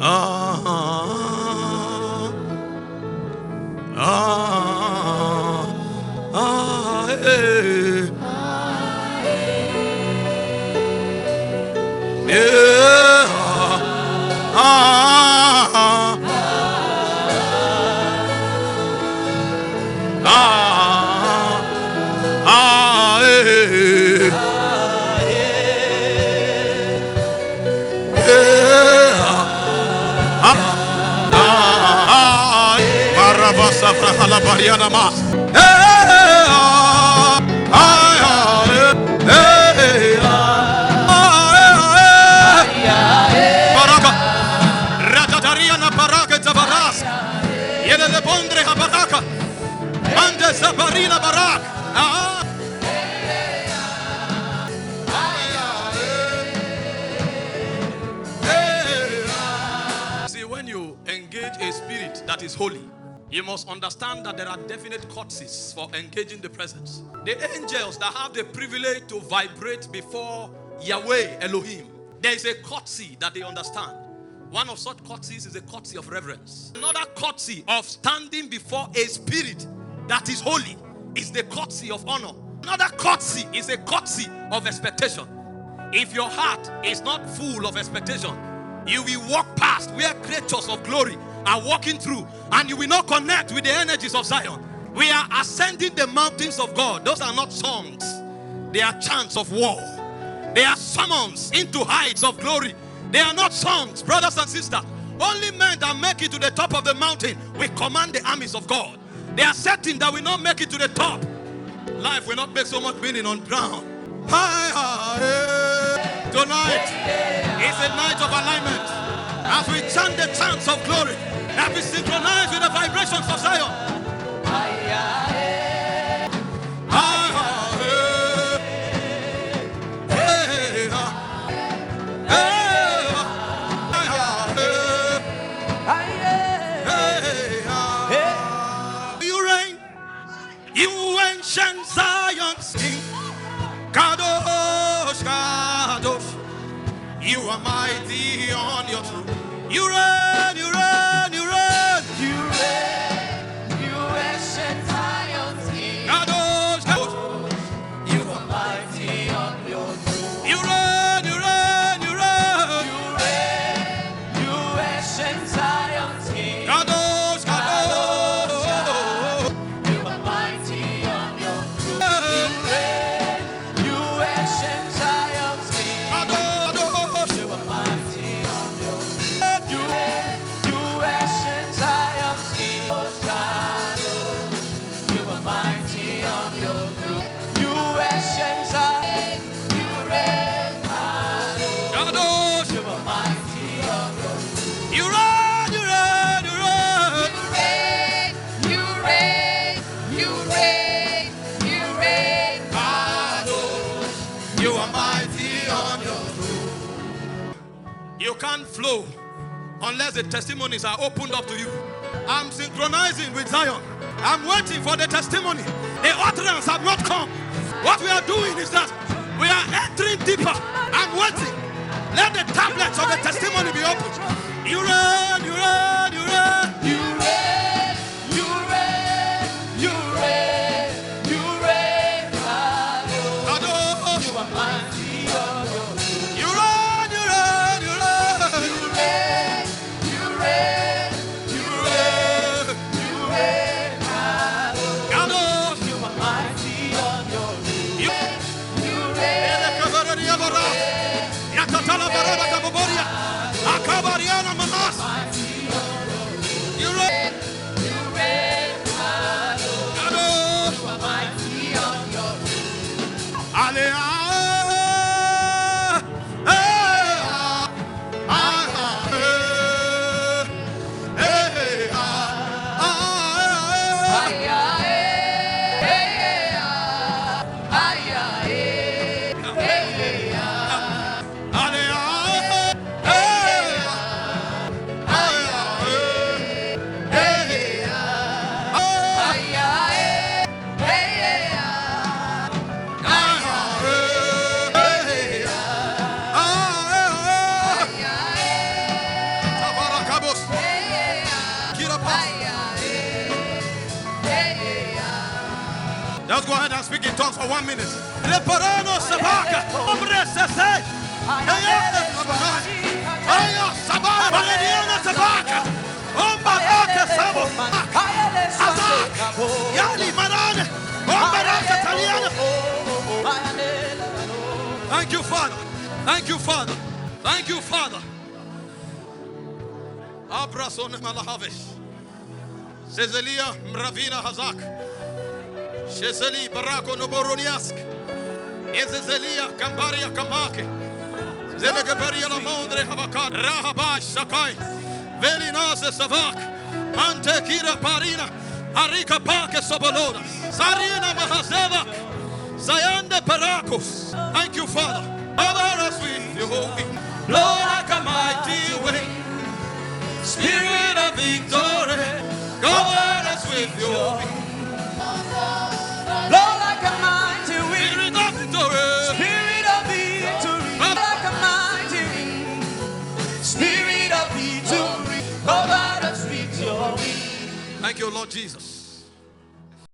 Ah, ah, ah, eh. Yeah. Ah, ah, ah, eh. Marabasa frahala bariana mas. Baraka. Radadariana baraka zabaras. Yele le bondre habaraka. Mande zabarina barak. See, when you engage a spirit that is holy, you must understand that there are definite courtesies for engaging the presence. The angels that have the privilege to vibrate before Yahweh Elohim, there is a courtesy that they understand. One of such courtesies is a courtesy of reverence. Another courtesy of standing before a spirit that is holy is the courtesy of honor. Another courtesy is a courtesy of expectation. If your heart is not full of expectation, you will walk past where creatures of glory are walking through, and you will not connect with the energies of Zion. We are ascending the mountains of God. Those are not songs. They are chants of war. They are summons into heights of glory. They are not songs, brothers and sisters. Only men that make it to the top of the mountain will command the armies of God. They are certain that will not make it to the top. Life will not make so much meaning on ground. Tonight is a night of alignment. As we chant the chants of glory, as we synchronize with the vibrations of Zion. You reign, you ancient Zion's King. Kadosh, Kadosh, you are mighty on your throne. You reign, you reign, you reign. You reign, you ancient Zion's King. Kadosh, Kadosh, You are mighty on your throne. you reign, you reign, you reign. You reign, you ancient Zion's King. Kadosh, Kadosh, You are mighty on your throne. You reign, you ancient Zion's King. Kadosh, You are mighty on your throne. You reign, you ancient Zion's King. You are mighty on your throne. You ancient Zion, you reign. Kadosh, You are mighty on your throne. you reign, you reign, you reign. You reign, you reign, you reign. Kadosh, you are mighty on your throne. You can't flow unless the testimonies are opened up to you. I'm synchronizing with Zion. I'm waiting for the testimony. The utterance have not come. What we are doing is that we are entering deeper. I'm waiting. Let the tablets of the testimony be opened. You reign, you reign, you reign. You reign, you reign, you reign, you reign. Kadosh, You are mighty on your throne. you reign, you reign, you reign. You reign, you reign, you reign, you reign. Kadosh, You are mighty on your throne. you You reign. You reign. You reign, Kadosh. you are mighty on your throne. Just go ahead and speak in tongues for 1 minute. Reparano sabaka. Ombre sese. Ayana sabaka. Ayo sabaka. Valeriana sabaka. Ombaraka sabo. Azak. Yali marane. Ombaraka taliana. Thank you, Father. Thank you, Father. Thank you, Father. Abrason malahavish. Cezelia mravina hazak. Shezeli barako noboroniask. Ezezelia kambaria kamake. Zelegabaria la mondre havakar. Rahabash sakai. Velinase savak. Ante kira parina. Arika pake sobolona. Sarina mahazevak. Zayande parakos. Thank you, Father. Cover us with your holy. Blow like a mighty wind. Spirit of victory. Cover us with your wind. Blow like a mighty wind. Spirit of victory. Spirit of victory. Blow like a mighty wind. Spirit of victory. Cover us with your wind. Thank you, Lord Jesus.